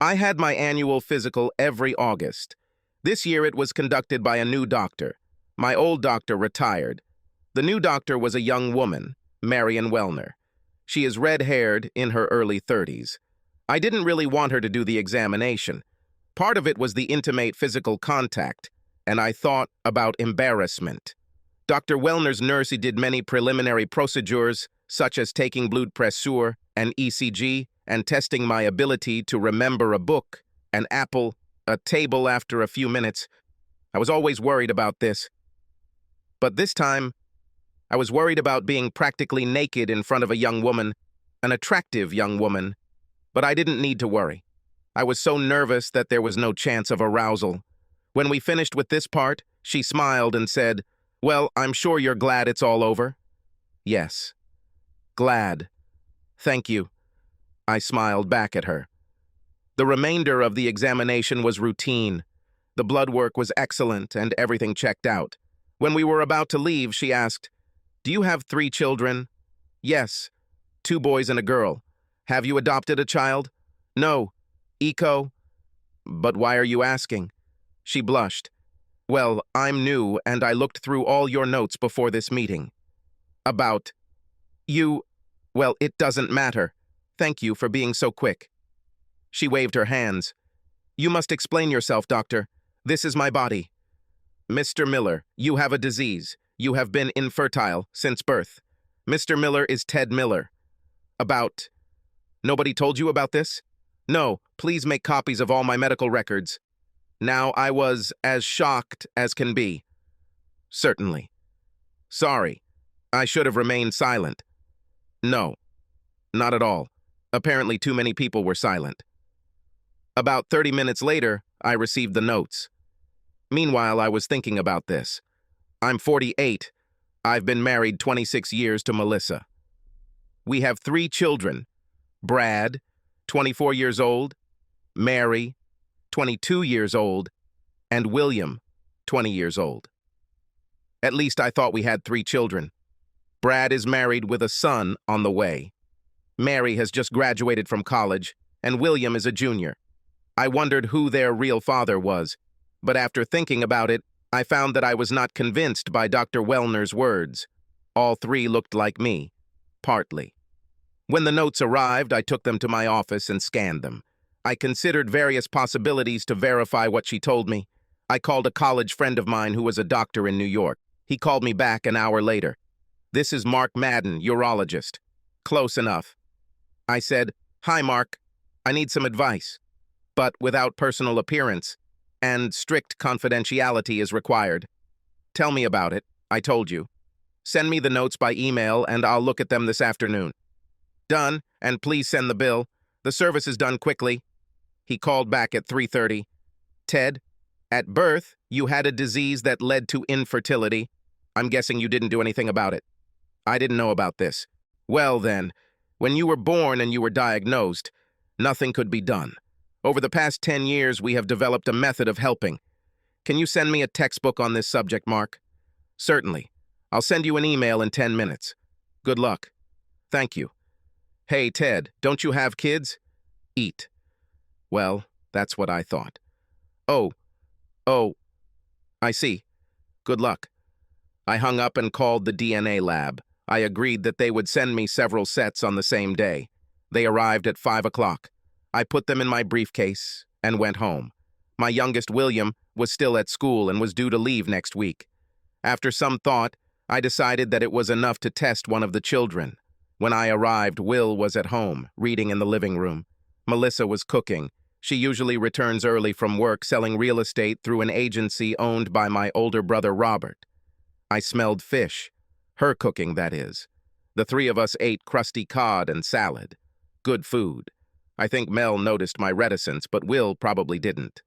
I had my annual physical every August. This year it was conducted by a new doctor. My old doctor retired. The new doctor was a young woman, Marion Wellner. She is red-haired, in her early 30s. I didn't really want her to do the examination. Part of it was the intimate physical contact, and I thought about embarrassment. Dr. Wellner's nurse did many preliminary procedures, such as taking blood pressure and ECG, and testing my ability to remember a book, an apple, a table after a few minutes. I was always worried about this. But this time, I was worried about being practically naked in front of a young woman, an attractive young woman. But I didn't need to worry. I was so nervous that there was no chance of arousal. When we finished with this part, she smiled and said, "Well, I'm sure you're glad it's all over." "Yes. Glad. Thank you." I smiled back at her. The remainder of the examination was routine. The blood work was excellent and everything checked out. When we were about to leave, she asked, "Do you have 3 children?" "Yes. 2 boys and a girl." "Have you adopted a child?" "No. Eco." "But why are you asking?" She blushed. "Well, I'm new and I looked through all your notes before this meeting." "About you? Well, it doesn't matter. Thank you for being so quick." She waved her hands. "You must explain yourself, doctor. This is my body." "Mr. Miller, you have a disease. You have been infertile since birth. Mr. Miller is Ted Miller." "About... Nobody told you about this?" "No, please make copies of all my medical records." Now I was as shocked as can be. "Certainly." "Sorry. I should have remained silent." "No, not at all. Apparently too many people were silent." About 30 minutes later, I received the notes. Meanwhile, I was thinking about this. I'm 48. I've been married 26 years to Melissa. We have 3 children. Brad, 24 years old, Mary, 22 years old, and William, 20 years old. At least I thought we had 3 children. Brad is married with a son on the way. Mary has just graduated from college, and William is a junior. I wondered who their real father was, but after thinking about it, I found that I was not convinced by Dr. Wellner's words. All 3 looked like me, partly. When the notes arrived, I took them to my office and scanned them. I considered various possibilities to verify what she told me. I called a college friend of mine who was a doctor in New York. He called me back an hour later. "This is Mark Madden, urologist." "Close enough." I said, "Hi, Mark. I need some advice, but without personal appearance, and strict confidentiality is required." "Tell me about it. I told you. Send me the notes by email and I'll look at them this afternoon." "Done, and please send the bill. The service is done quickly." He called back at 3:30. "Ted, at birth, you had a disease that led to infertility. I'm guessing you didn't do anything about it." "I didn't know about this." "Well then, when you were born and you were diagnosed, nothing could be done. Over the past 10 years, we have developed a method of helping. Can you send me a textbook on this subject, Mark?" "Certainly. I'll send you an email in 10 minutes. Good luck." "Thank you." "Hey, Ted, don't you have kids?" "Eat." Well, that's what I thought. Oh, I see. Good luck." I hung up and called the DNA lab. I agreed that they would send me several sets on the same day. They arrived at 5 o'clock. I put them in my briefcase and went home. My youngest, William, was still at school and was due to leave next week. After some thought, I decided that it was enough to test one of the children. When I arrived, Will was at home, reading in the living room. Melissa was cooking. She usually returns early from work selling real estate through an agency owned by my older brother, Robert. I smelled fish. Her cooking, that is. The 3 of us ate crusty cod and salad. Good food. I think Mel noticed my reticence, but Will probably didn't.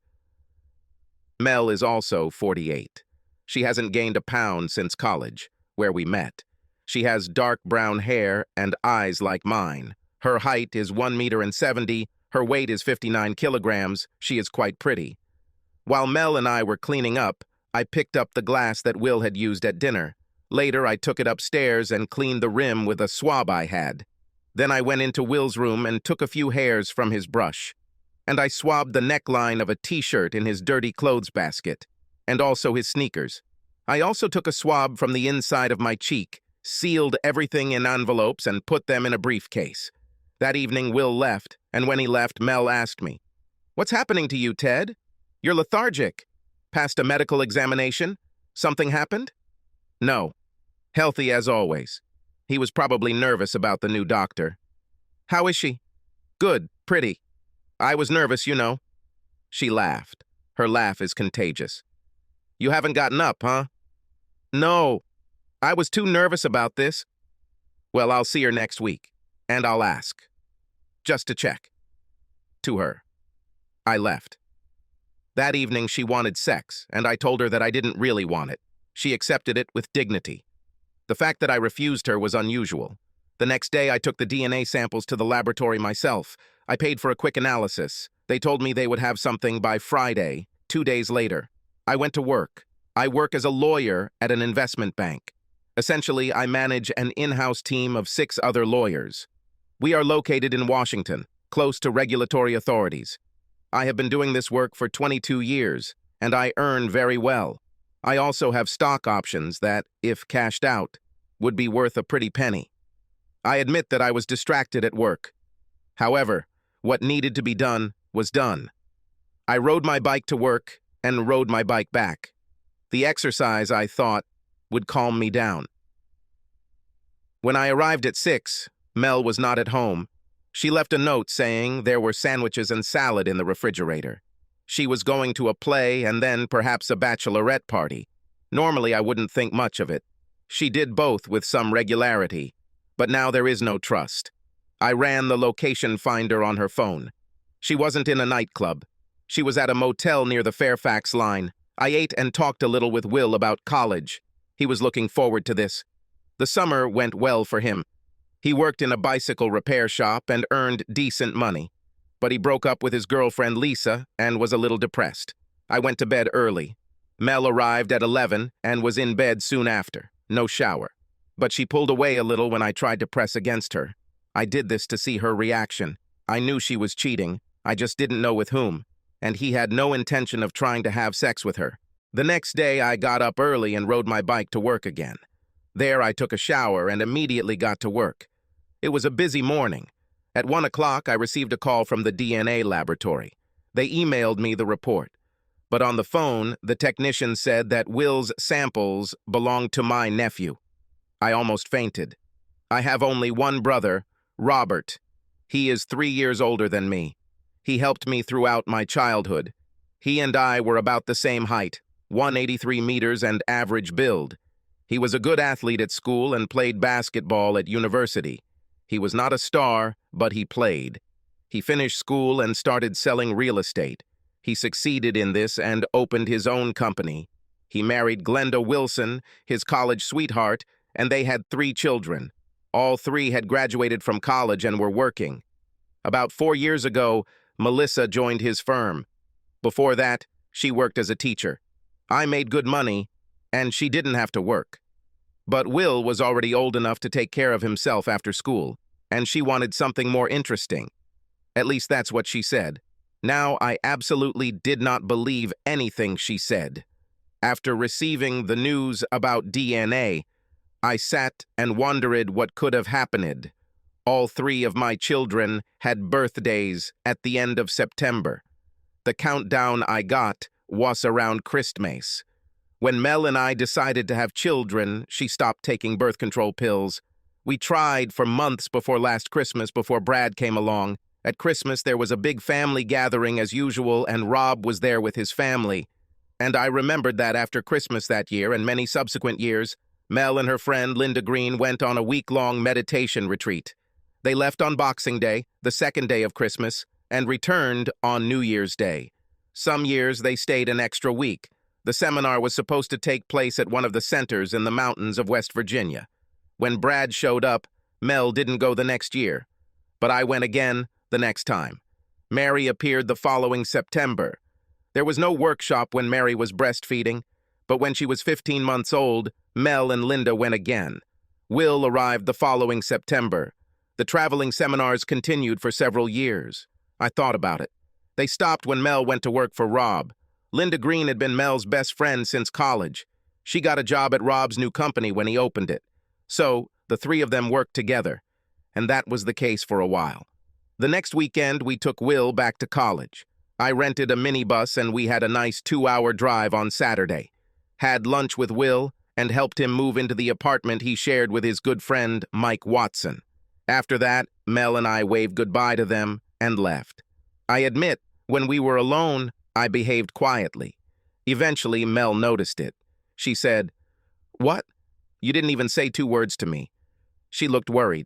Mel is also 48. She hasn't gained a pound since college, where we met. She has dark brown hair and eyes like mine. Her height is 1.70 meters. Her weight is 59 kilograms. She is quite pretty. While Mel and I were cleaning up, I picked up the glass that Will had used at dinner. Later, I took it upstairs and cleaned the rim with a swab I had. Then I went into Will's room and took a few hairs from his brush. and I swabbed the neckline of a t-shirt in his dirty clothes basket, and also his sneakers. I also took a swab from the inside of my cheek, sealed everything in envelopes, and put them in a briefcase. That evening, Will left, and when he left, Mel asked me, "What's happening to you, Ted? You're lethargic. Passed a medical examination? Something happened?" "No. Healthy as always." He was probably nervous about the new doctor. "How is she?" "Good, pretty. I was nervous, you know." She laughed. Her laugh is contagious. "You haven't gotten up, huh?" "No. I was too nervous about this." "Well, I'll see her next week, and I'll ask. Just to check." To her. I left. That evening she wanted sex, and I told her that I didn't really want it. She accepted it with dignity. The fact that I refused her was unusual. The next day I took the DNA samples to the laboratory myself. I paid for a quick analysis. They told me they would have something by Friday, 2 days later. I went to work. I work as a lawyer at an investment bank. Essentially, I manage an in-house team of 6 other lawyers. We are located in Washington, close to regulatory authorities. I have been doing this work for 22 years, and I earn very well. I also have stock options that, if cashed out, would be worth a pretty penny. I admit that I was distracted at work. However, what needed to be done was done. I rode my bike to work and rode my bike back. The exercise, I thought, would calm me down. When I arrived at 6, Mel was not at home. She left a note saying there were sandwiches and salad in the refrigerator. She was going to a play and then perhaps a bachelorette party. Normally, I wouldn't think much of it. She did both with some regularity, but now there is no trust. I ran the location finder on her phone. She wasn't in a nightclub. She was at a motel near the Fairfax line. I ate and talked a little with Will about college. He was looking forward to this. The summer went well for him. He worked in a bicycle repair shop and earned decent money. But he broke up with his girlfriend Lisa and was a little depressed. I went to bed early. Mel arrived at 11 and was in bed soon after. No shower. But she pulled away a little when I tried to press against her. I did this to see her reaction. I knew she was cheating. I just didn't know with whom. And he had no intention of trying to have sex with her. The next day, I got up early and rode my bike to work again. There, I took a shower and immediately got to work. It was a busy morning. At 1 o'clock, I received a call from the DNA laboratory. They emailed me the report. But on the phone, the technician said that Will's samples belonged to my nephew. I almost fainted. I have only one brother, Robert. He is 3 years older than me. He helped me throughout my childhood. He and I were about the same height, 183 meters and average build. He was a good athlete at school and played basketball at university. He was not a star, but he played. He finished school and started selling real estate. He succeeded in this and opened his own company. He married Glenda Wilson, his college sweetheart, and they had 3 children. All 3 had graduated from college and were working. About 4 years ago, Melissa joined his firm. Before that, she worked as a teacher. I made good money, and she didn't have to work. But Will was already old enough to take care of himself after school, and she wanted something more interesting. At least that's what she said. Now, I absolutely did not believe anything she said. After receiving the news about DNA, I sat and wondered what could have happened. All 3 of my children had birthdays at the end of September. The countdown I got was around Christmas. When Mel and I decided to have children, she stopped taking birth control pills. We tried for months before last Christmas before Brad came along. At Christmas, there was a big family gathering as usual, and Rob was there with his family. And I remembered that after Christmas that year and many subsequent years, Mel and her friend Linda Green went on a week-long meditation retreat. They left on Boxing Day, the 2nd day of Christmas, and returned on New Year's Day. Some years they stayed an extra week. The seminar was supposed to take place at one of the centers in the mountains of West Virginia. When Brad showed up, Mel didn't go the next year. But I went again the next time. Mary appeared the following September. There was no workshop when Mary was breastfeeding, but when she was 15 months old, Mel and Linda went again. Will arrived the following September. The traveling seminars continued for several years. I thought about it. They stopped when Mel went to work for Rob. Linda Green had been Mel's best friend since college. She got a job at Rob's new company when he opened it. So, the three of them worked together, and that was the case for a while. The next weekend, we took Will back to college. I rented a minibus and we had a nice 2-hour drive on Saturday. Had lunch with Will and helped him move into the apartment he shared with his good friend, Mike Watson. After that, Mel and I waved goodbye to them and left. I admit, when we were alone, I behaved quietly. Eventually, Mel noticed it. She said, "What? You didn't even say 2 words to me." She looked worried.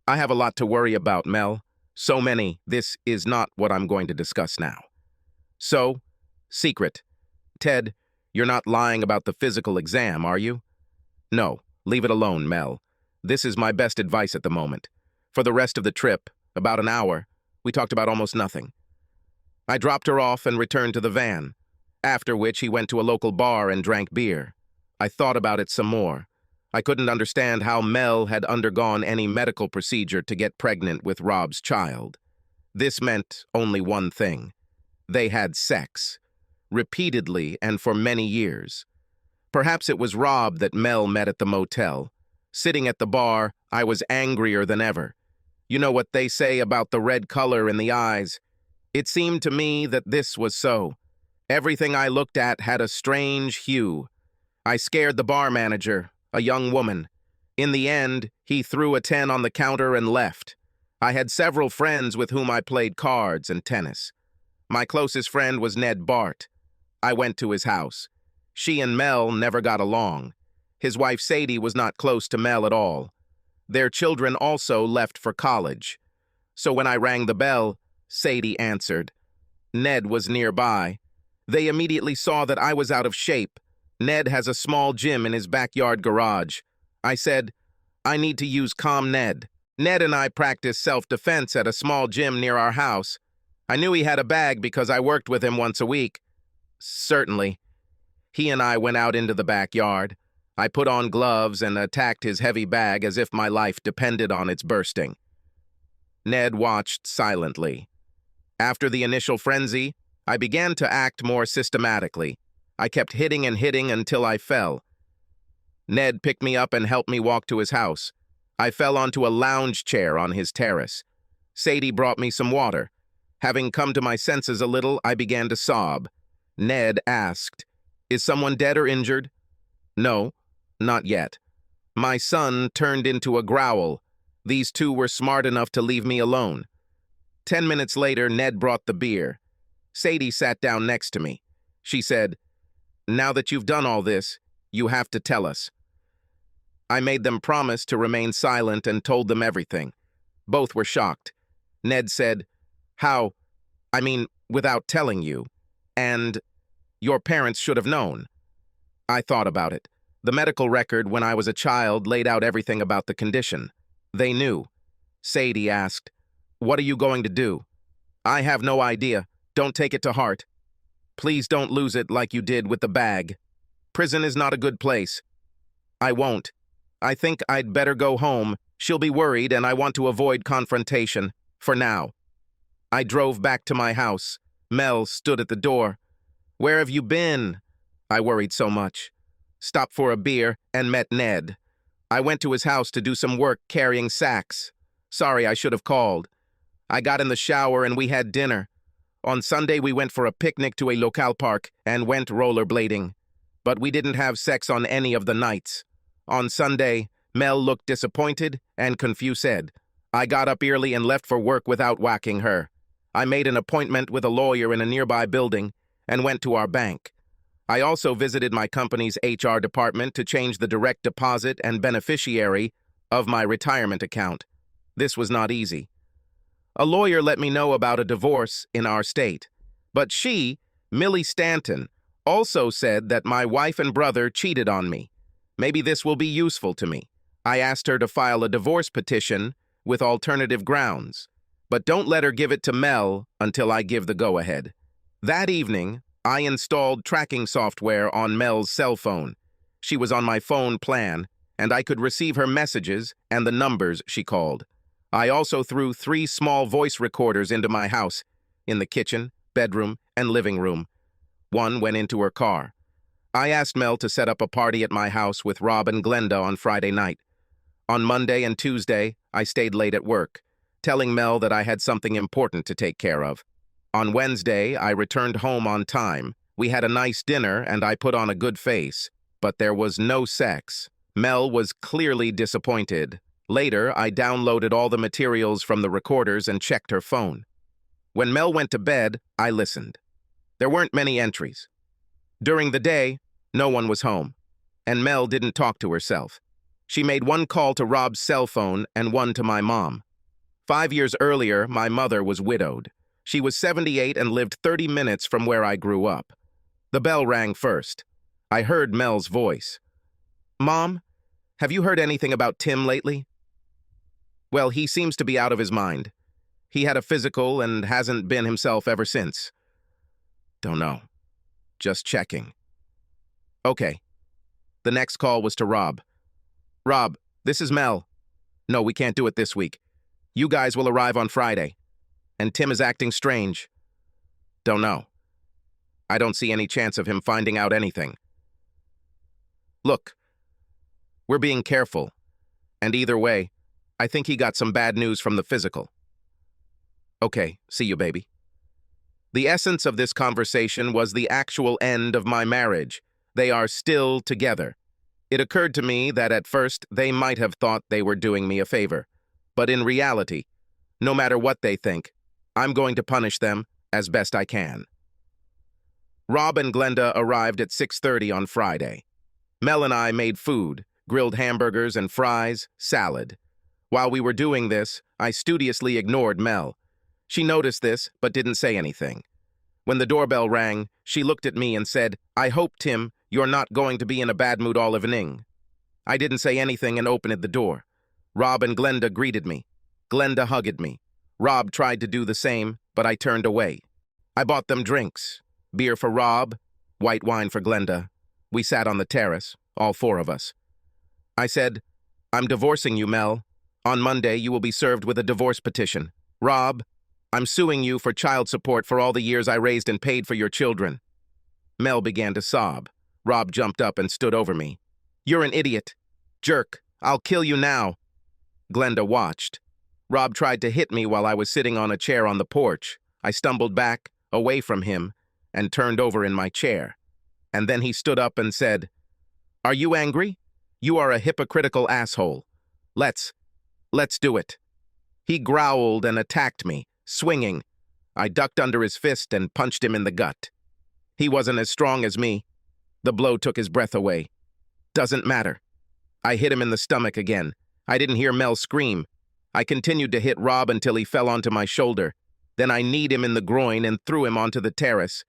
"I have a lot to worry about, Mel. So many, this is not what I'm going to discuss now." So, secret. Ted, you're not lying about the physical exam, are you? No, leave it alone, Mel. This is my best advice at the moment. For the rest of the trip, about an hour, we talked about almost nothing. I dropped her off and returned to the van, after which he went to a local bar and drank beer. I thought about it some more. I couldn't understand how Mel had undergone any medical procedure to get pregnant with Rob's child. This meant only one thing. They had sex. Repeatedly and for many years. Perhaps it was Rob that Mel met at the motel. Sitting at the bar, I was angrier than ever. You know what they say about the red color in the eyes? It seemed to me that this was so. Everything I looked at had a strange hue. I scared the bar manager, a young woman. In the end, he threw a 10 on the counter and left. I had several friends with whom I played cards and tennis. My closest friend was Ned Bart. I went to his house. She and Mel never got along. His wife Sadie was not close to Mel at all. Their children also left for college. So when I rang the bell, Sadie answered. Ned was nearby. They immediately saw that I was out of shape. Ned has a small gym in his backyard garage. I said, "I need to use ComNed." Ned and I practiced self-defense at a small gym near our house. I knew he had a bag because I worked with him once a week. Certainly. He and I went out into the backyard. I put on gloves and attacked his heavy bag as if my life depended on its bursting. Ned watched silently. After the initial frenzy, I began to act more systematically. I kept hitting and hitting until I fell. Ned picked me up and helped me walk to his house. I fell onto a lounge chair on his terrace. Sadie brought me some water. Having come to my senses a little, I began to sob. Ned asked, "Is someone dead or injured?" "No, not yet." My son turned into a growl. These two were smart enough to leave me alone. 10 minutes later, Ned brought the beer. Sadie sat down next to me. She said, "Now that you've done all this, you have to tell us." I made them promise to remain silent and told them everything. Both were shocked. Ned said, "How? I mean, without telling you. And your parents should have known." I thought about it. The medical record when I was a child laid out everything about the condition. They knew. Sadie asked, "What are you going to do?" "I have no idea. Don't take it to heart. Please don't lose it like you did with the bag. Prison is not a good place." "I won't. I think I'd better go home. She'll be worried and I want to avoid confrontation. For now." I drove back to my house. Mel stood at the door. "Where have you been?" I worried so much. Stopped for a beer and met Ned. I went to his house to do some work carrying sacks. Sorry, I should have called. I got in the shower and we had dinner. On Sunday, we went for a picnic to a local park and went rollerblading. But we didn't have sex on any of the nights. On Sunday, Mel looked disappointed and confused. I got up early and left for work without whacking her. I made an appointment with a lawyer in a nearby building and went to our bank. I also visited my company's HR department to change the direct deposit and beneficiary of my retirement account. This was not easy. A lawyer let me know about a divorce in our state. But she, Millie Stanton, also said that my wife and brother cheated on me. Maybe this will be useful to me. I asked her to file a divorce petition with alternative grounds. But don't let her give it to Mel until I give the go-ahead. That evening, I installed tracking software on Mel's cell phone. She was on my phone plan, and I could receive her messages and the numbers she called. I also threw 3 small voice recorders into my house. in the kitchen, bedroom, and living room. One went into her car. I asked Mel to set up a party at my house with Rob and Glenda on Friday night. On Monday and Tuesday, I stayed late at work, telling Mel that I had something important to take care of. On Wednesday, I returned home on time. We had a nice dinner and I put on a good face, but there was no sex. Mel was clearly disappointed. Later, I downloaded all the materials from the recorders and checked her phone. When Mel went to bed, I listened. There weren't many entries. During the day, no one was home, and Mel didn't talk to herself. She made one call to Rob's cell phone and one to my mom. 5 years earlier, my mother was widowed. She was 78 and lived 30 minutes from where I grew up. The bell rang first. I heard Mel's voice. "Mom, have you heard anything about Tim lately?" "Well, he seems to be out of his mind. He had a physical and hasn't been himself ever since." "Don't know. Just checking." "Okay." The next call was to Rob. "Rob, this is Mel. No, we can't do it this week. You guys will arrive on Friday. And Tim is acting strange." "Don't know. I don't see any chance of him finding out anything." "Look, we're being careful. And either way, I think he got some bad news from the physical." "Okay, see you, baby." The essence of this conversation was the actual end of my marriage. They are still together. It occurred to me that at first they might have thought they were doing me a favor. But in reality, no matter what they think, I'm going to punish them as best I can. Rob and Glenda arrived at 6:30 on Friday. Mel and I made food, grilled hamburgers and fries, salad. While we were doing this, I studiously ignored Mel. She noticed this, but didn't say anything. When the doorbell rang, she looked at me and said, "I hope, Tim, you're not going to be in a bad mood all evening." I didn't say anything and opened the door. Rob and Glenda greeted me. Glenda hugged me. Rob tried to do the same, but I turned away. I bought them drinks. Beer for Rob, white wine for Glenda. We sat on the terrace, all four of us. I said, "I'm divorcing you, Mel. On Monday, you will be served with a divorce petition. Rob, I'm suing you for child support for all the years I raised and paid for your children." Mel began to sob. Rob jumped up and stood over me. "You're an idiot. Jerk, I'll kill you now." Glenda watched. Rob tried to hit me while I was sitting on a chair on the porch. I stumbled back, away from him, and turned over in my chair. And then he stood up and said, "Are you angry? You are a hypocritical asshole. Let's do it." He growled and attacked me, swinging. I ducked under his fist and punched him in the gut. He wasn't as strong as me. The blow took his breath away. Doesn't matter. I hit him in the stomach again. I didn't hear Mel scream. I continued to hit Rob until he fell onto my shoulder. Then I kneed him in the groin and threw him onto the terrace.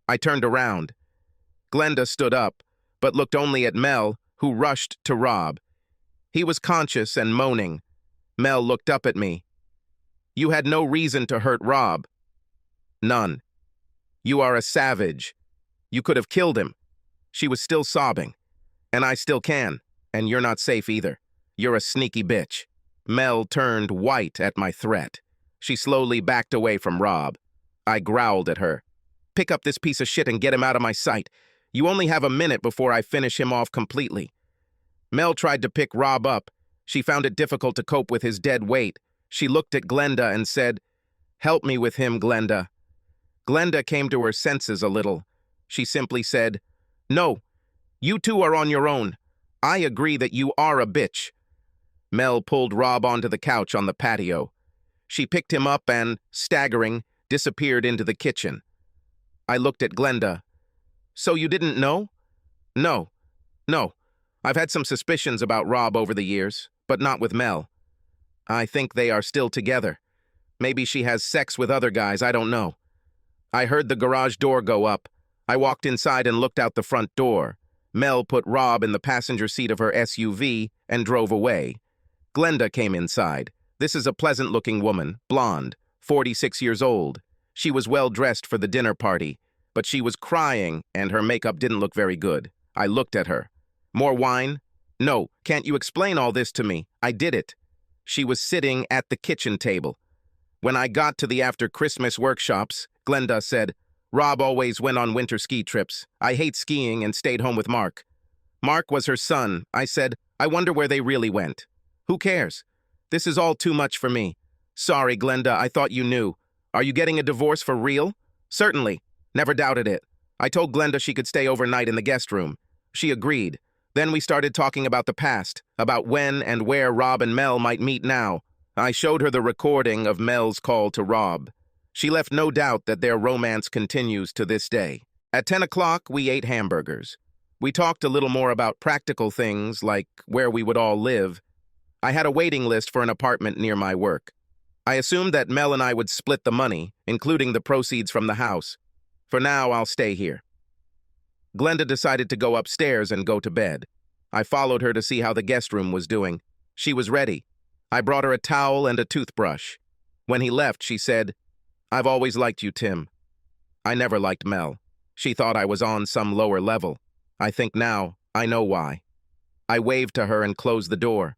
I turned around. Glenda stood up, but looked only at Mel, who rushed to Rob. He was conscious and moaning. Mel looked up at me. "You had no reason to hurt Rob." "None. You are a savage. You could have killed him." She was still sobbing. "And I still can. And you're not safe either. You're a sneaky bitch." Mel turned white at my threat. She slowly backed away from Rob. I growled at her. "Pick up this piece of shit and get him out of my sight. You only have a minute before I finish him off completely." Mel tried to pick Rob up. She found it difficult to cope with his dead weight. She looked at Glenda and said, "Help me with him, Glenda." Glenda came to her senses a little. She simply said, "No, you two are on your own. I agree that you are a bitch." Mel pulled Rob onto the couch on the patio. She picked him up and, staggering, disappeared into the kitchen. I looked at Glenda. "So you didn't know?" No. I've had some suspicions about Rob over the years, but not with Mel. I think they are still together. Maybe she has sex with other guys, I don't know." I heard the garage door go up. I walked inside and looked out the front door. Mel put Rob in the passenger seat of her SUV and drove away. Glenda came inside. This is a pleasant-looking woman, blonde, 46 years old. She was well-dressed for the dinner party, but she was crying and her makeup didn't look very good. I looked at her. "More wine?" "No, can't you explain all this to me? I did it." She was sitting at the kitchen table. When I got to the after-Christmas workshops, Glenda said, Rob always went on winter ski trips. I hate skiing and stayed home with Mark. Mark was her son. I said, I wonder where they really went. Who cares? This is all too much for me. Sorry, Glenda, I thought you knew. Are you getting a divorce for real? Certainly. Never doubted it. I told Glenda she could stay overnight in the guest room. She agreed. Then we started talking about the past, about when and where Rob and Mel might meet now. I showed her the recording of Mel's call to Rob. She left no doubt that their romance continues to this day. At 10 o'clock, we ate hamburgers. We talked a little more about practical things, like where we would all live. I had a waiting list for an apartment near my work. I assumed that Mel and I would split the money, including the proceeds from the house. For now, I'll stay here. Glenda decided to go upstairs and go to bed. I followed her to see how the guest room was doing. She was ready. I brought her a towel and a toothbrush. When he left, she said, I've always liked you, Tim. I never liked Mel. She thought I was on some lower level. I think now I know why. I waved to her and closed the door.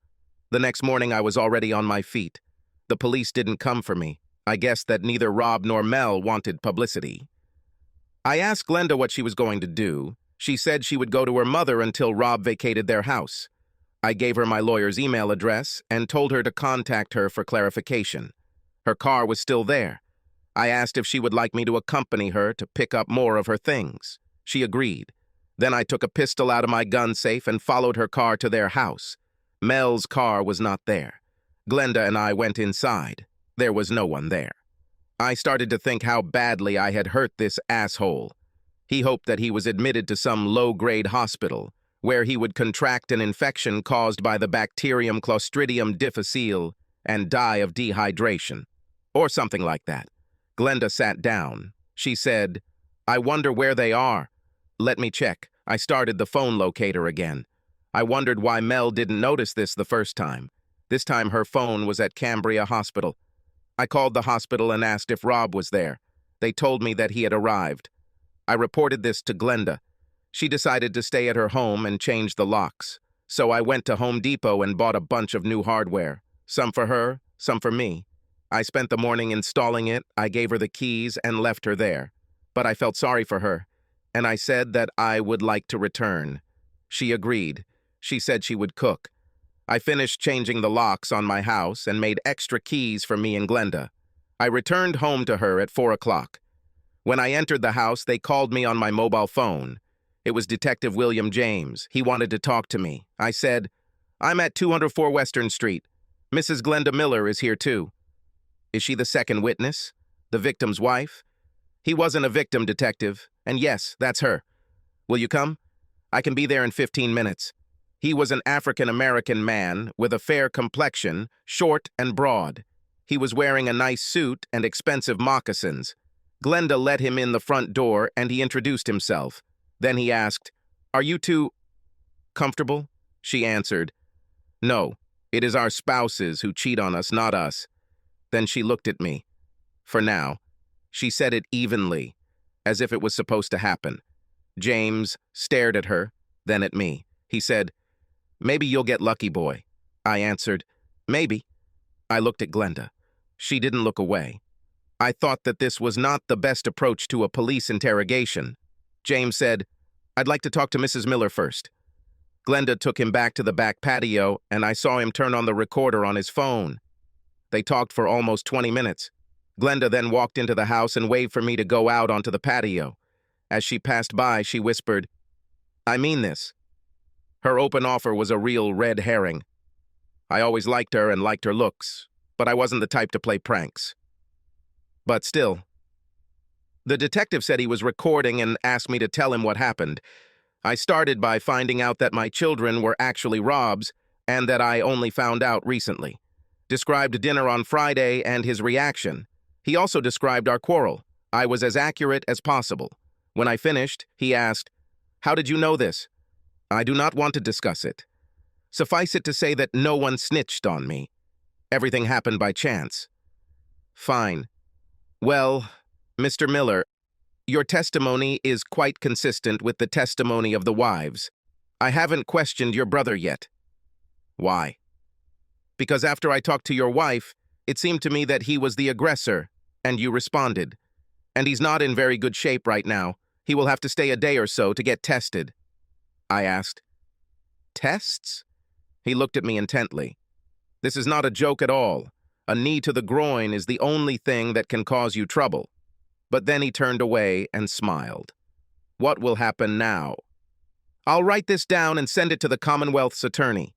The next morning, I was already on my feet. The police didn't come for me. I guessed that neither Rob nor Mel wanted publicity. I asked Glenda what she was going to do. She said she would go to her mother until Rob vacated their house. I gave her my lawyer's email address and told her to contact her for clarification. Her car was still there. I asked if she would like me to accompany her to pick up more of her things. She agreed. Then I took a pistol out of my gun safe and followed her car to their house. Mel's car was not there. Glenda and I went inside. There was no one there. I started to think how badly I had hurt this asshole. He hoped that he was admitted to some low-grade hospital, where he would contract an infection caused by the bacterium Clostridium difficile and die of dehydration, or something like that. Glenda sat down. She said, I wonder where they are. Let me check. I started the phone locator again. I wondered why Mel didn't notice this the first time. This time her phone was at Cambria Hospital. I called the hospital and asked if Rob was there. They told me that he had arrived. I reported this to Glenda. She decided to stay at her home and change the locks. So I went to Home Depot and bought a bunch of new hardware. Some for her, some for me. I spent the morning installing it. I gave her the keys and left her there. But I felt sorry for her, and I said that I would like to return. She agreed. She said she would cook. I finished changing the locks on my house and made extra keys for me and Glenda. I returned home to her at 4 o'clock. When I entered the house, they called me on my mobile phone. It was Detective William James. He wanted to talk to me. I said, I'm at 204 Western Street. Mrs. Glenda Miller is here too. Is she the second witness? The victim's wife? He wasn't a victim, Detective. And yes, that's her. Will you come? I can be there in 15 minutes. He was an African-American man with a fair complexion, short and broad. He was wearing a nice suit and expensive moccasins. Glenda let him in the front door and he introduced himself. Then he asked, Are you two comfortable? She answered, No, it is our spouses who cheat on us, not us. Then she looked at me. For now. She said it evenly, as if it was supposed to happen. James stared at her, then at me. He said, Maybe you'll get lucky, boy. I answered, Maybe. I looked at Glenda. She didn't look away. I thought that this was not the best approach to a police interrogation. James said, I'd like to talk to Mrs. Miller first. Glenda took him back to the back patio, and I saw him turn on the recorder on his phone. They talked for almost 20 minutes. Glenda then walked into the house and waved for me to go out onto the patio. As she passed by, she whispered, I mean this. Her open offer was a real red herring. I always liked her and liked her looks, but I wasn't the type to play pranks. But still. The detective said he was recording and asked me to tell him what happened. I started by finding out that my children were actually Rob's and that I only found out recently. Described dinner on Friday and his reaction. He also described our quarrel. I was as accurate as possible. When I finished, he asked, How did you know this? I do not want to discuss it. Suffice it to say that no one snitched on me. Everything happened by chance. Fine. Well, Mr. Miller, your testimony is quite consistent with the testimony of the wives. I haven't questioned your brother yet. Why? Because after I talked to your wife, It seemed to me that he was the aggressor, and you responded. And he's not in very good shape right now. He will have to stay a day or so to get tested. I asked. Tests? He looked at me intently. This is not a joke at all. A knee to the groin is the only thing that can cause you trouble. But then he turned away and smiled. What will happen now? I'll write this down and send it to the Commonwealth's attorney.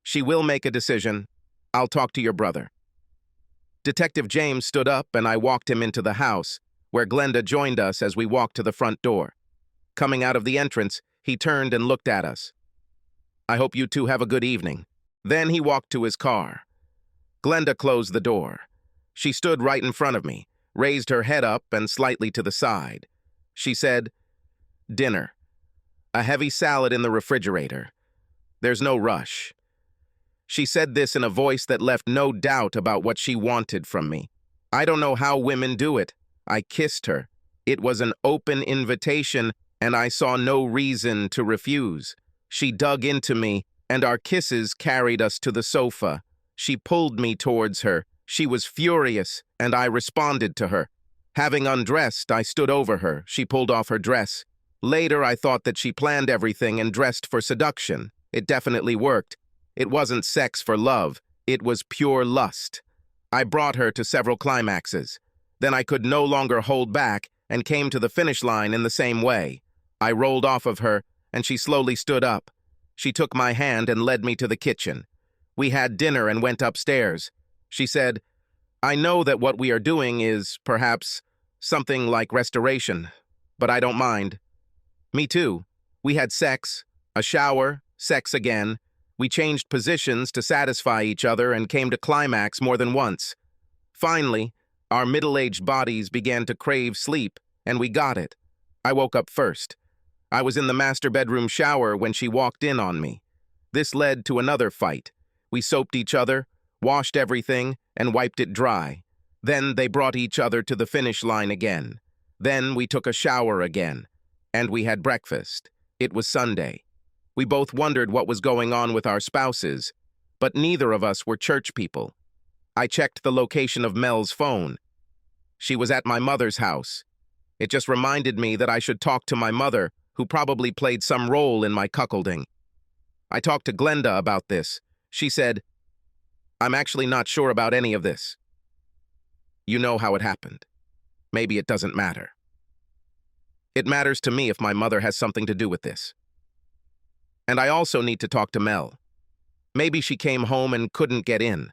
She will make a decision. I'll talk to your brother. Detective James stood up and I walked him into the house, where Glenda joined us as we walked to the front door. Coming out of the entrance, he turned and looked at us. I hope you two have a good evening. Then he walked to his car. Glenda closed the door. She stood right in front of me, raised her head up and slightly to the side. She said, "Dinner. A heavy salad in the refrigerator. There's no rush." She said this in a voice that left no doubt about what she wanted from me. I don't know how women do it. I kissed her. It was an open invitation, and I saw no reason to refuse. She dug into me, and our kisses carried us to the sofa. She pulled me towards her. She was furious, and I responded to her. Having undressed, I stood over her. She pulled off her dress. Later, I thought that she planned everything and dressed for seduction. It definitely worked. It wasn't sex for love. It was pure lust. I brought her to several climaxes. Then I could no longer hold back and came to the finish line in the same way. I rolled off of her, and she slowly stood up. She took my hand and led me to the kitchen. We had dinner and went upstairs. She said, "I know that what we are doing is, perhaps, something like restoration, but I don't mind." Me too. We had sex, a shower, sex again. We changed positions to satisfy each other and came to climax more than once. Finally, our middle-aged bodies began to crave sleep, and we got it. I woke up first. I was in the master bedroom shower when she walked in on me. This led to another fight. We soaped each other, washed everything, and wiped it dry. Then they brought each other to the finish line again. Then we took a shower again. And we had breakfast. It was Sunday. We both wondered what was going on with our spouses, but neither of us were church people. I checked the location of Mel's phone. She was at my mother's house. It just reminded me that I should talk to my mother, who probably played some role in my cuckolding. I talked to Glenda about this. She said, "I'm actually not sure about any of this. You know how it happened. Maybe it doesn't matter. It matters to me if my mother has something to do with this. And I also need to talk to Mel. Maybe she came home and couldn't get in.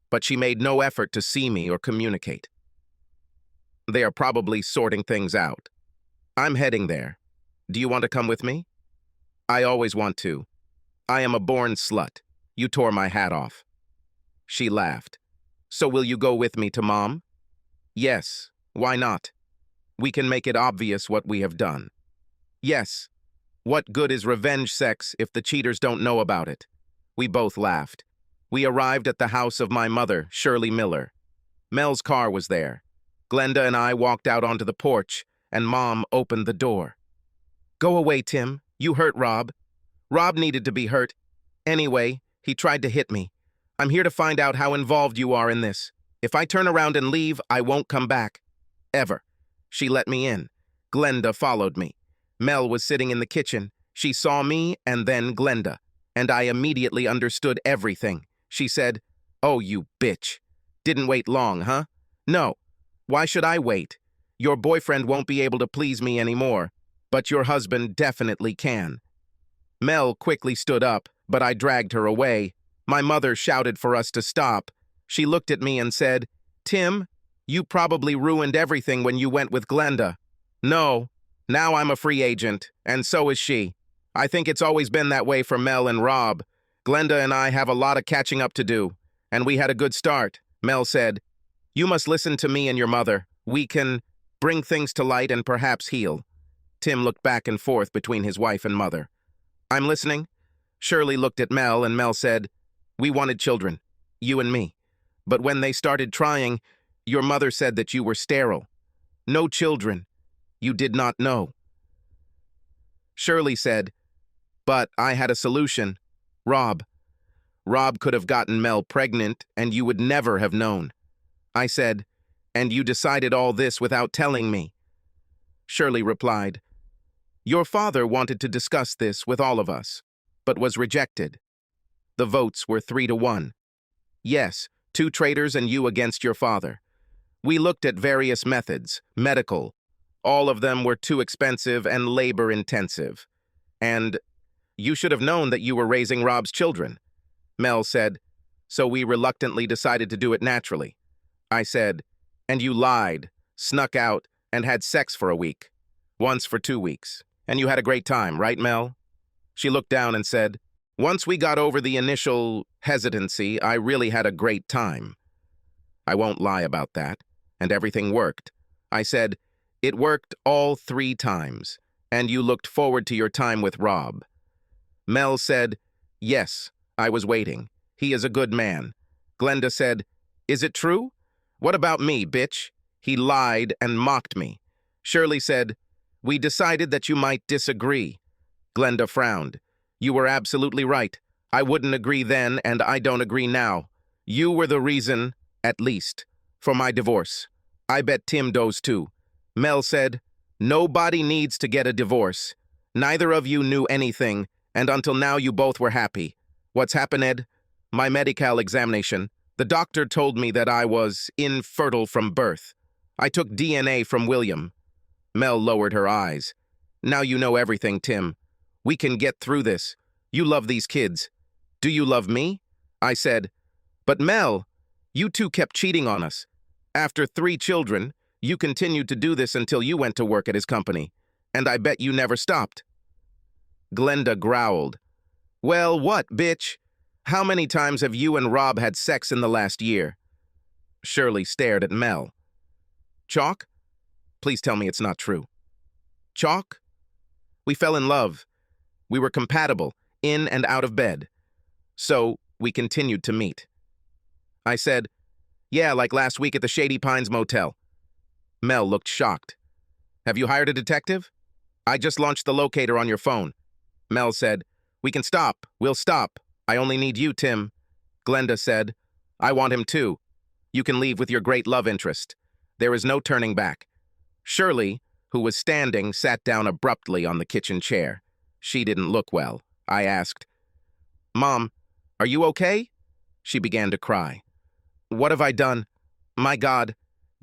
But she made no effort to see me or communicate. They are probably sorting things out. I'm heading there. Do you want to come with me? I always want to. I am a born slut. You tore my hat off." She laughed. "So will you go with me to Mom?" "Yes, why not? We can make it obvious what we have done." "Yes. What good is revenge sex if the cheaters don't know about it?" We both laughed. We arrived at the house of my mother, Shirley Miller. Mel's car was there. Glenda and I walked out onto the porch, and Mom opened the door. "Go away, Tim. You hurt Rob." "Rob needed to be hurt. Anyway, he tried to hit me. I'm here to find out how involved you are in this. If I turn around and leave, I won't come back. Ever." She let me in. Glenda followed me. Mel was sitting in the kitchen. She saw me and then Glenda, and I immediately understood everything. She said, "Oh, you bitch. Didn't wait long, huh?" "No. Why should I wait? Your boyfriend won't be able to please me anymore, but your husband definitely can." Mel quickly stood up, but I dragged her away. My mother shouted for us to stop. She looked at me and said, "Tim, you probably ruined everything when you went with Glenda." "No. Now I'm a free agent, and so is she. I think it's always been that way for Mel and Rob. Glenda and I have a lot of catching up to do, and we had a good start." Mel said, "You must listen to me and your mother. We can bring things to light and perhaps heal." Tim looked back and forth between his wife and mother. "I'm listening." Shirley looked at Mel, and Mel said, "We wanted children, you and me. But when they started trying, your mother said that you were sterile. No children. You did not know." Shirley said, "But I had a solution. Rob. Rob could have gotten Mel pregnant, and you would never have known. I said, and you decided all this without telling me. Shirley replied, your father wanted to discuss this with all of us, but was rejected. The votes were 3-1. Yes, 2 traitors and you against your father. We looked at various methods, medical. All of them were too expensive and labor-intensive. And you should have known that you were raising Rob's children. Mel said, so we reluctantly decided to do it naturally. I said, and you lied, snuck out, and had sex for a week. Once for 2 weeks. And you had a great time, right, Mel? She looked down and said, once we got over the initial hesitancy, I really had a great time. I won't lie about that, and everything worked. I said, it worked all 3 times, and you looked forward to your time with Rob. Mel said, yes, I was waiting. He is a good man. Glenda said, is it true? What about me, bitch? He lied and mocked me. Shirley said, we decided that you might disagree. Glenda frowned. You were absolutely right. I wouldn't agree then, and I don't agree now. You were the reason, at least, for my divorce. I bet Tim does too. Mel said, nobody needs to get a divorce. Neither of you knew anything, and until now you both were happy. What's happened, Ed? My medical examination. The doctor told me that I was infertile from birth. I took DNA from William. Mel lowered her eyes. Now you know everything, Tim. We can get through this. You love these kids. Do you love me? I said, but Mel, you two kept cheating on us. After 3 children, you continued to do this until you went to work at his company. And I bet you never stopped. Glenda growled. Well, what, bitch? How many times have you and Rob had sex in the last year? Shirley stared at Mel. Chalk? Please tell me it's not true. Chalk? We fell in love. We were compatible, in and out of bed. So, we continued to meet. I said, yeah, like last week at the Shady Pines Motel. Mel looked shocked. Have you hired a detective? I just launched the locator on your phone. Mel said, we can stop. We'll stop. I only need you, Tim. Glenda said, I want him too. You can leave with your great love interest. There is no turning back. Shirley, who was standing, sat down abruptly on the kitchen chair. She didn't look well. I asked, Mom, are you okay? She began to cry. What have I done? My God,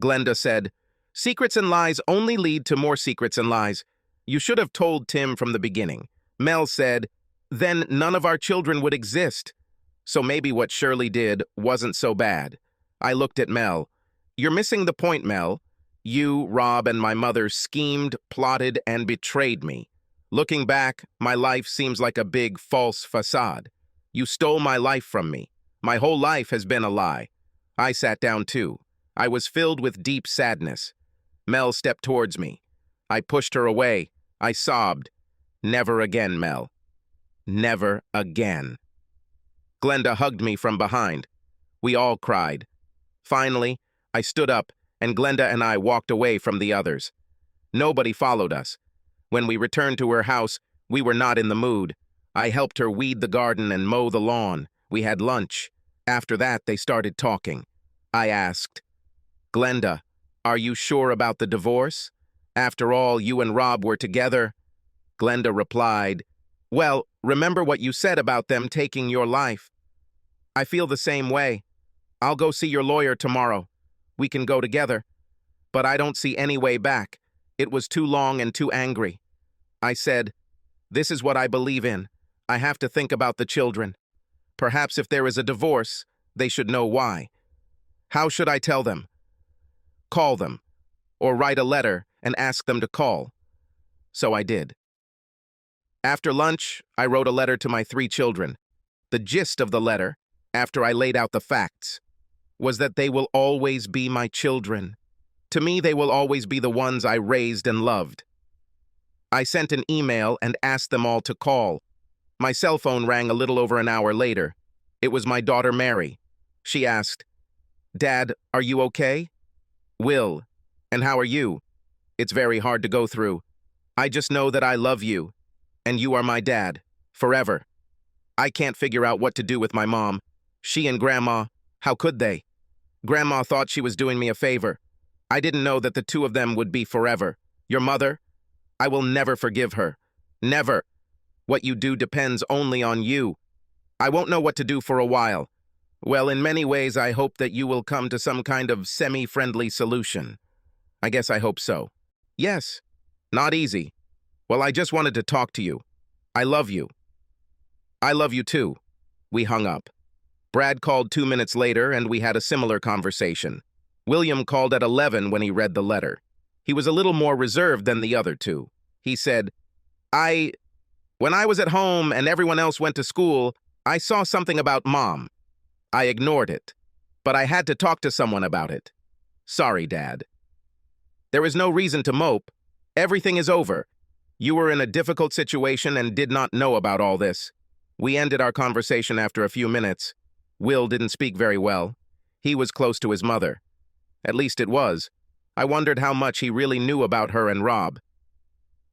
Glenda said. Secrets and lies only lead to more secrets and lies. You should have told Tim from the beginning. Mel said, then none of our children would exist. So maybe what Shirley did wasn't so bad. I looked at Mel. You're missing the point, Mel. You, Rob, and my mother schemed, plotted, and betrayed me. Looking back, my life seems like a big false facade. You stole my life from me. My whole life has been a lie. I sat down too. I was filled with deep sadness. Mel stepped towards me. I pushed her away. I sobbed. Never again, Mel. Never again. Glenda hugged me from behind. We all cried. Finally, I stood up, and Glenda and I walked away from the others. Nobody followed us. When we returned to her house, we were not in the mood. I helped her weed the garden and mow the lawn. We had lunch. After that, they started talking. I asked, Glenda, are you sure about the divorce? After all, you and Rob were together. Glenda replied, well, remember what you said about them taking your life. I feel the same way. I'll go see your lawyer tomorrow. We can go together. But I don't see any way back. It was too long and too angry. I said, this is what I believe in. I have to think about the children. Perhaps if there is a divorce, they should know why. How should I tell them? Call them, or write a letter and ask them to call. So I did. After lunch, I wrote a letter to my 3 children. The gist of the letter, after I laid out the facts, was that they will always be my children. To me, they will always be the ones I raised and loved. I sent an email and asked them all to call. My cell phone rang a little over an hour later. It was my daughter Mary. She asked, Dad, are you okay? Will, and how are you? It's very hard to go through. I just know that I love you, and you are my dad, forever. I can't figure out what to do with my mom. She and Grandma, how could they? Grandma thought she was doing me a favor. I didn't know that the two of them would be forever. Your mother? I will never forgive her. Never. What you do depends only on you. I won't know what to do for a while. Well, in many ways, I hope that you will come to some kind of semi-friendly solution. I guess I hope so. Yes. Not easy. Well, I just wanted to talk to you. I love you. I love you too. We hung up. Brad called 2 minutes later, and we had a similar conversation. William called at 11 when he read the letter. He was a little more reserved than the other two. He said, When I was at home and everyone else went to school, I saw something about Mom. I ignored it, but I had to talk to someone about it. Sorry, Dad. There is no reason to mope. Everything is over. You were in a difficult situation and did not know about all this. We ended our conversation after a few minutes. Will didn't speak very well. He was close to his mother. At least it was. I wondered how much he really knew about her and Rob.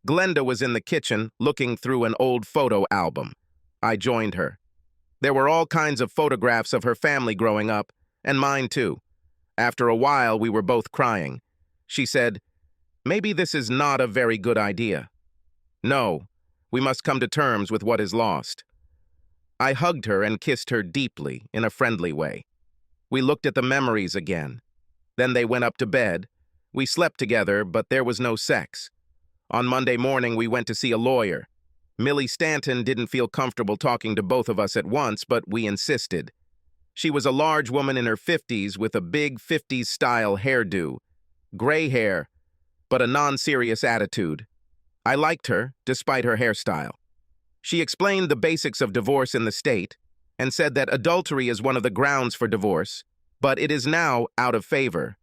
Glenda was in the kitchen, looking through an old photo album. I joined her. There were all kinds of photographs of her family growing up, and mine too. After a while, we were both crying. She said, "Maybe this is not a very good idea." No, we must come to terms with what is lost. I hugged her and kissed her deeply, in a friendly way. We looked at the memories again. Then they went up to bed. We slept together, but there was no sex. On Monday morning, we went to see a lawyer. Millie Stanton didn't feel comfortable talking to both of us at once, but we insisted. She was a large woman in her 50s with a big 50s-style hairdo, gray hair, but a non-serious attitude. I liked her, despite her hairstyle. She explained the basics of divorce in the state and said that adultery is one of the grounds for divorce, but it is now out of favor.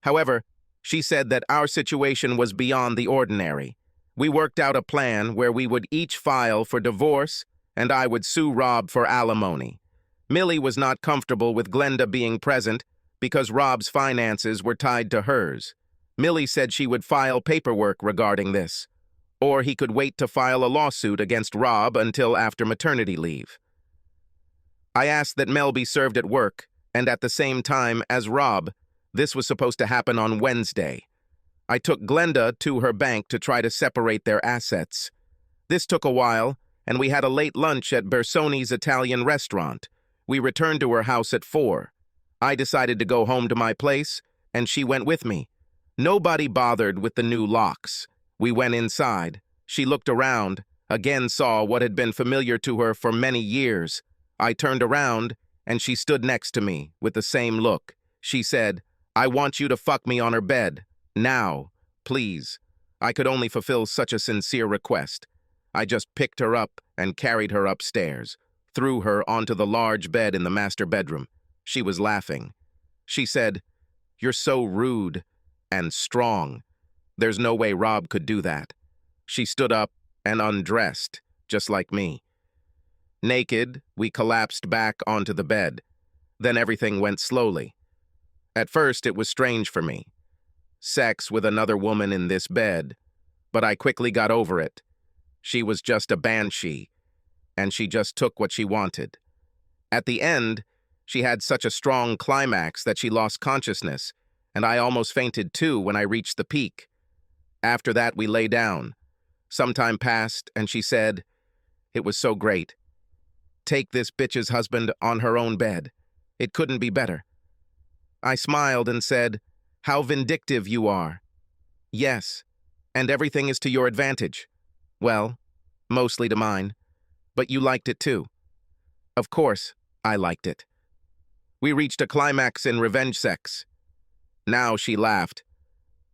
However, she said that our situation was beyond the ordinary. We worked out a plan where we would each file for divorce and I would sue Rob for alimony. Millie was not comfortable with Glenda being present because Rob's finances were tied to hers. Millie said she would file paperwork regarding this, or he could wait to file a lawsuit against Rob until after maternity leave. I asked that Mel be served at work and at the same time as Rob. This was supposed to happen on Wednesday. I took Glenda to her bank to try to separate their assets. This took a while, and we had a late lunch at Bersoni's Italian restaurant. We returned to her house at 4. I decided to go home to my place, and she went with me. Nobody bothered with the new locks. We went inside. She looked around, again saw what had been familiar to her for many years. I turned around, and she stood next to me with the same look. She said, "I want you to fuck me on her bed. Now, please." I could only fulfill such a sincere request. I just picked her up and carried her upstairs, threw her onto the large bed in the master bedroom. She was laughing. She said, "You're so rude and strong. There's no way Rob could do that." She stood up and undressed, just like me. Naked, we collapsed back onto the bed. Then everything went slowly. At first, it was strange for me. Sex with another woman in this bed, but I quickly got over it. She was just a banshee, and she just took what she wanted. At the end, she had such a strong climax that she lost consciousness, and I almost fainted too when I reached the peak. After that, we lay down. Some time passed, and she said, "It was so great. Take this bitch's husband on her own bed. It couldn't be better." I smiled and said, "How vindictive you are." "Yes, and everything is to your advantage." "Well, mostly to mine. But you liked it too." "Of course, I liked it." We reached a climax in revenge sex. Now she laughed.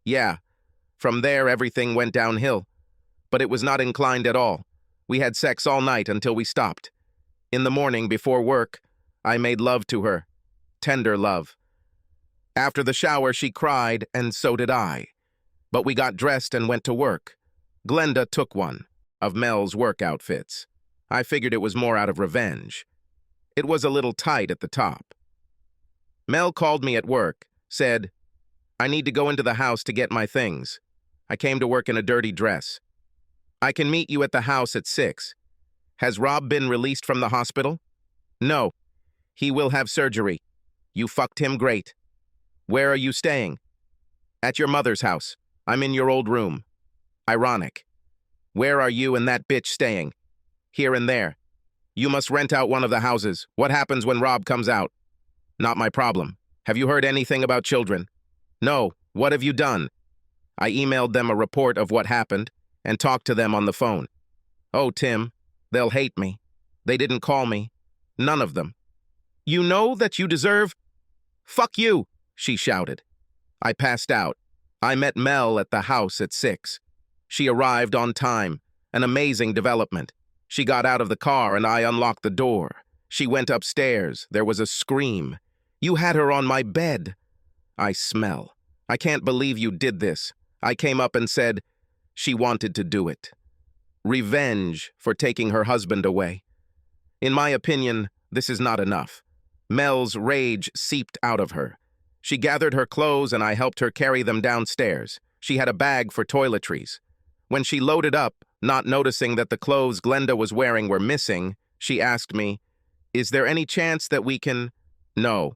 "Yeah, from there everything went downhill. But it was not inclined at all. We had sex all night until we stopped. In the morning, before work, I made love to her. Tender love. After the shower, she cried, and so did I. But we got dressed and went to work. Glenda took one of Mel's work outfits. I figured it was more out of revenge. It was a little tight at the top. Mel called me at work, said, "I need to go into the house to get my things. I came to work in a dirty dress. I can meet you at the house at 6. Has Rob been released from the hospital? No. He will have surgery. You fucked him great. Where are you staying? At your mother's house. I'm in your old room. Ironic. Where are you and that bitch staying? Here and there. You must rent out one of the houses. What happens when Rob comes out? Not my problem. Have you heard anything about children? No. What have you done? I emailed them a report of what happened and talked to them on the phone. Oh, Tim, they'll hate me. They didn't call me. None of them. You know that you deserve... Fuck you, she shouted. I passed out. I met Mel at the house at 6. She arrived on time. An amazing development. She got out of the car and I unlocked the door. She went upstairs. There was a scream. You had her on my bed. I smell. I can't believe you did this. I came up and said, she wanted to do it. Revenge for taking her husband away. In my opinion, this is not enough. Mel's rage seeped out of her. She gathered her clothes and I helped her carry them downstairs. She had a bag for toiletries. When she loaded up, not noticing that the clothes Glenda was wearing were missing, she asked me, "Is there any chance that we can—" No,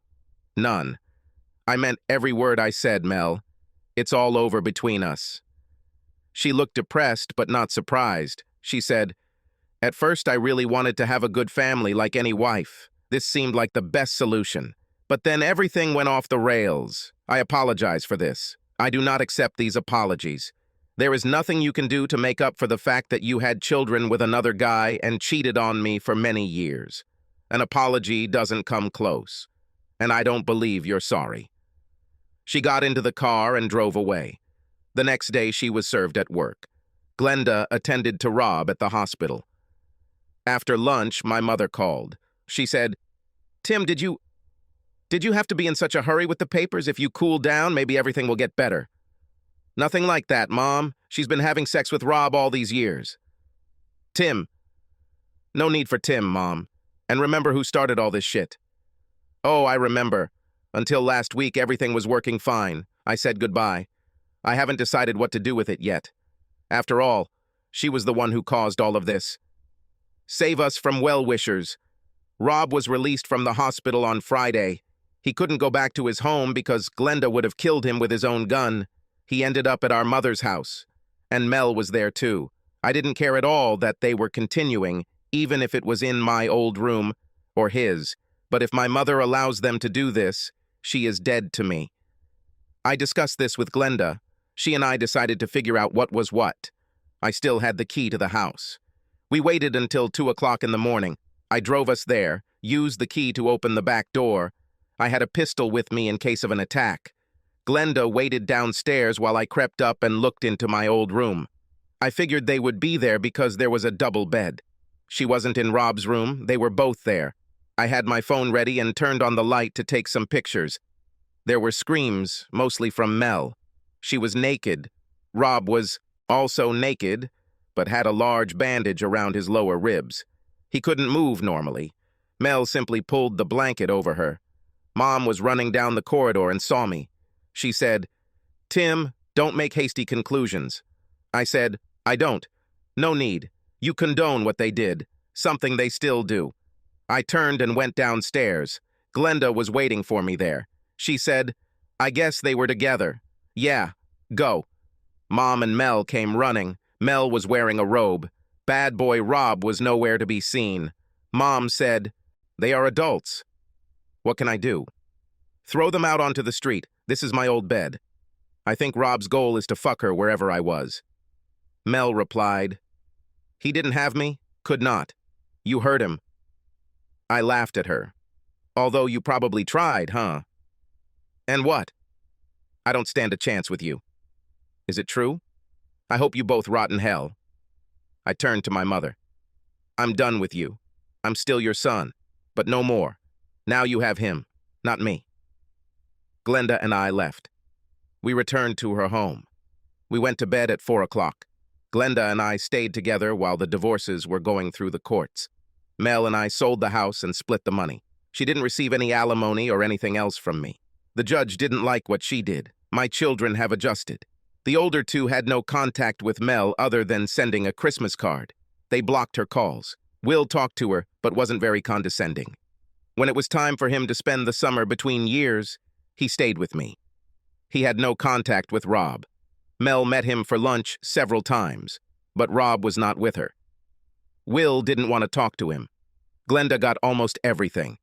none. I meant every word I said, Mel. It's all over between us. She looked depressed but not surprised. She said, "At first I really wanted to have a good family like any wife. This seemed like the best solution. But then everything went off the rails. I apologize for this. I do not accept these apologies. There is nothing you can do to make up for the fact that you had children with another guy and cheated on me for many years. An apology doesn't come close. And I don't believe you're sorry." She got into the car and drove away. The next day she was served at work. Glenda attended to Rob at the hospital. After lunch, my mother called. She said, "Tim, did you have to be in such a hurry with the papers? If you cool down, maybe everything will get better." "Nothing like that, Mom. She's been having sex with Rob all these years." "Tim." "No need for Tim, Mom. And remember who started all this shit." "Oh, I remember. Until last week, everything was working fine. I said goodbye. I haven't decided what to do with it yet. After all, she was the one who caused all of this. Save us from well-wishers. Rob was released from the hospital on Friday. He couldn't go back to his home because Glenda would have killed him with his own gun. He ended up at our mother's house. And Mel was there too. I didn't care at all that they were continuing, even if it was in my old room or his. But if my mother allows them to do this, she is dead to me. I discussed this with Glenda. She and I decided to figure out what was what. I still had the key to the house. We waited until 2 o'clock in the morning. I drove us there, used the key to open the back door. I had a pistol with me in case of an attack. Glenda waited downstairs while I crept up and looked into my old room. I figured they would be there because there was a double bed. She wasn't in Rob's room. They were both there. I had my phone ready and turned on the light to take some pictures. There were screams, mostly from Mel. She was naked. Rob was also naked, but had a large bandage around his lower ribs. He couldn't move normally. Mel simply pulled the blanket over her. Mom was running down the corridor and saw me. She said, "Tim, don't make hasty conclusions." I said, "I don't. No need. You condone what they did, something they still do." I turned and went downstairs. Glenda was waiting for me there. She said, "I guess they were together." "Yeah, go." Mom and Mel came running. Mel was wearing a robe. Bad boy Rob was nowhere to be seen. Mom said, "They are adults. What can I do?" "Throw them out onto the street. This is my old bed. I think Rob's goal is to fuck her wherever I was." Mel replied, "He didn't have me? Could not. You heard him." I laughed at her. "Although you probably tried, huh?" "And what?" "I don't stand a chance with you." "Is it true? I hope you both rot in hell." I turned to my mother. "I'm done with you. I'm still your son, but no more. Now you have him, not me." Glenda and I left. We returned to her home. We went to bed at 4 o'clock. Glenda and I stayed together while the divorces were going through the courts. Mel and I sold the house and split the money. She didn't receive any alimony or anything else from me. The judge didn't like what she did. My children have adjusted. The older two had no contact with Mel other than sending a Christmas card. They blocked her calls. Will talked to her, but wasn't very condescending. When it was time for him to spend the summer between years, he stayed with me. He had no contact with Rob. Mel met him for lunch several times, but Rob was not with her. Will didn't want to talk to him. Glenda got almost everything.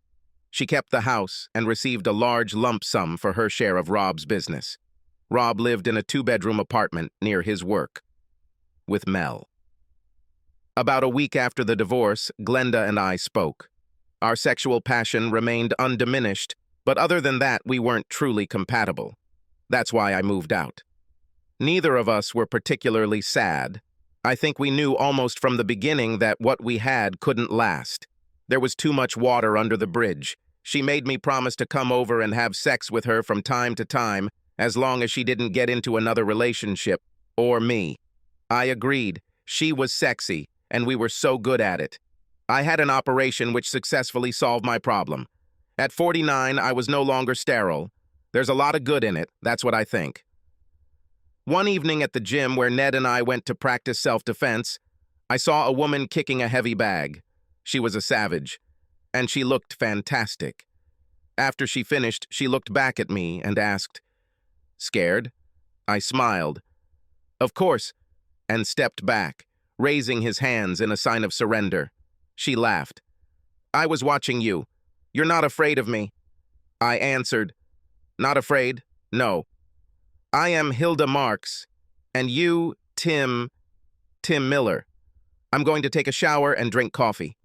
She kept the house and received a large lump sum for her share of Rob's business. Rob lived in a 2-bedroom apartment near his work, with Mel. About a week after the divorce, Glenda and I spoke. Our sexual passion remained undiminished, but other than that, we weren't truly compatible. That's why I moved out. Neither of us were particularly sad. I think we knew almost from the beginning that what we had couldn't last. There was too much water under the bridge. She made me promise to come over and have sex with her from time to time, as long as she didn't get into another relationship, or me. I agreed. She was sexy, and we were so good at it. I had an operation which successfully solved my problem. At 49, I was no longer sterile. There's a lot of good in it, that's what I think. One evening at the gym where Ned and I went to practice self-defense, I saw a woman kicking a heavy bag. She was a savage, and she looked fantastic. After she finished, she looked back at me and asked, "Scared?" I smiled. "Of course," and stepped back, raising his hands in a sign of surrender. She laughed. "I was watching you. You're not afraid of me." I answered, "Not afraid? No. I am Hilda Marks, and you, Tim Miller. I'm going to take a shower and drink coffee."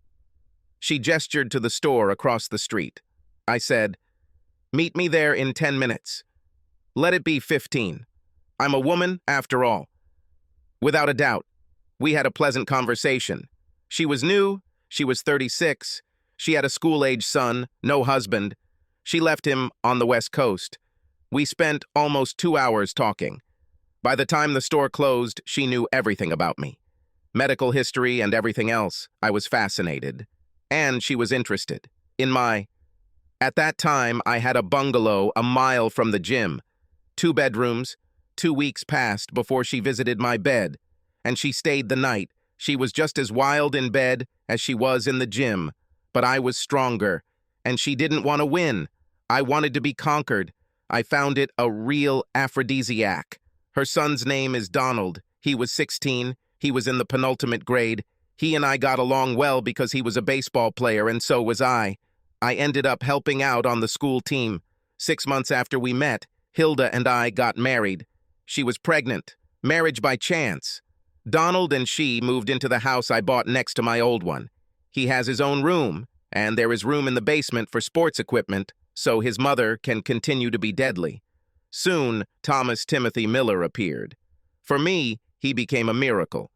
She gestured to the store across the street. I said, "Meet me there in 10 minutes. Let it be 15. I'm a woman, after all." Without a doubt, we had a pleasant conversation. She was new, she was 36, she had a school-age son, no husband. She left him on the West Coast. We spent almost 2 hours talking. By the time the store closed, she knew everything about me. Medical history and everything else. I was fascinated. And she was interested in my... At that time, I had a bungalow a mile from the gym. 2 bedrooms. 2 weeks passed before she visited my bed, and she stayed the night. She was just as wild in bed as she was in the gym, but I was stronger, and she didn't want to win. I wanted to be conquered. I found it a real aphrodisiac. Her son's name is Donald. He was 16. He was in the penultimate grade. He and I got along well because he was a baseball player, and so was I. I ended up helping out on the school team. 6 months after we met, Hilda and I got married. She was pregnant. Marriage by chance. Donald and she moved into the house I bought next to my old one. He has his own room, and there is room in the basement for sports equipment, so his mother can continue to be deadly. Soon, Thomas Timothy Miller appeared. For me, he became a miracle.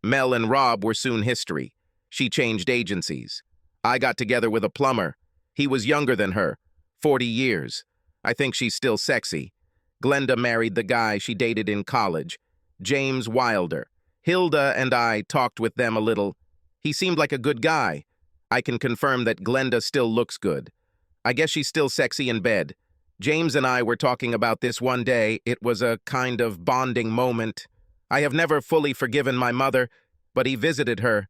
Mel and Rob were soon history. She changed agencies. I got together with a plumber. He was younger than her, 40 years. I think she's still sexy. Glenda married the guy she dated in college, James Wilder. Hilda and I talked with them a little. He seemed like a good guy. I can confirm that Glenda still looks good. I guess she's still sexy in bed. James and I were talking about this one day. It was a kind of bonding moment. I have never fully forgiven my mother, but he visited her.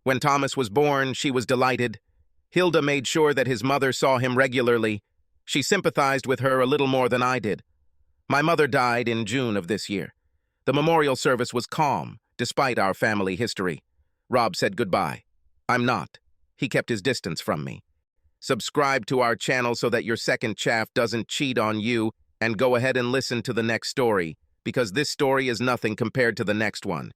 When Thomas was born, she was delighted. Hilda made sure that his mother saw him regularly. She sympathized with her a little more than I did. My mother died in June of this year. The memorial service was calm, despite our family history. Rob said goodbye. I'm not. He kept his distance from me. Subscribe to our channel so that your second chaff doesn't cheat on you, and go ahead and listen to the next story, because this story is nothing compared to the next one.